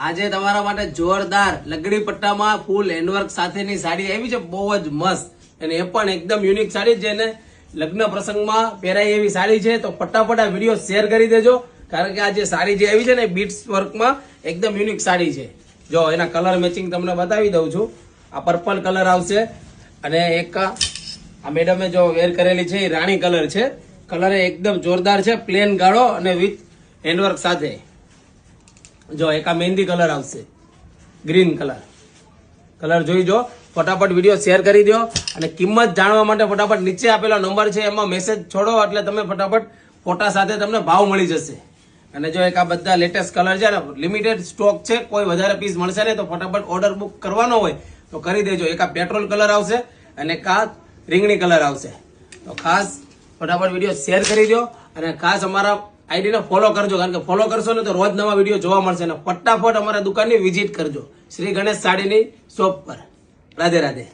આજે તમારા માટે જોરદાર લગડી પટ્ટામાં ફૂલ હેન્ડવર્ક સાથેની સાડી આવી છે, બહુ જ મસ્ત. અને એ પણ એકદમ યુનિક સાડી છે ને લગ્ન પ્રસંગમાં પહેરાય એવી સાડી છે. તો ફટાફટ આ વિડીયો શેર કરી દેજો, કારણ કે આ જે સાડી જે આવી છે ને બીટ્સ વર્કમાં એકદમ યુનિક સાડી છે. જો એના કલર મેચિંગ તમને બતાવી દઉં છું. આ પર્પલ કલર આવશે અને એક આ મેડમે જો વેર કરેલી છે એ રાણી કલર છે. કલર એકદમ જોરદાર છે, પ્લેન ગાળો અને વિથ હેન્ડવર્ક સાથે. જો એક આ મહેંદી કલર આવશે, ગ્રીન કલર જોઈ જો. ફટાફટ વિડીયો શેર કરી દો અને કિંમત જાણવા માટે ફટાફટ નીચે આપેલો નંબર છે એમાં મેસેજ છોડો, એટલે તમે ફટાફટ ફોટા સાથે તમને ભાવ મળી જશે. અને જો એક આ બધા લેટેસ્ટ કલર છે ને લિમિટેડ સ્ટોક છે, કોઈ વધારે પીસ મળશે નહીં, તો ફટાફટ ઓર્ડર બુક કરવાનો હોય તો કરી દેજો. એક આ પેટ્રોલ કલર આવશે અને એક આ રીંગણી કલર આવશે. તો ખાસ ફટાફટ વિડીયો શેર કરી દો અને ખાસ અમારા આઈડીને ફોલો કરજો, કારણ કે ફોલો કરશો ને તો રોજ નવા વિડીયો જોવા મળશે. અને ફટાફટ અમારા દુકાનની વિઝિટ કરજો, શ્રી ગણેશ સાડીની શોપ પર. રાધે રાધે.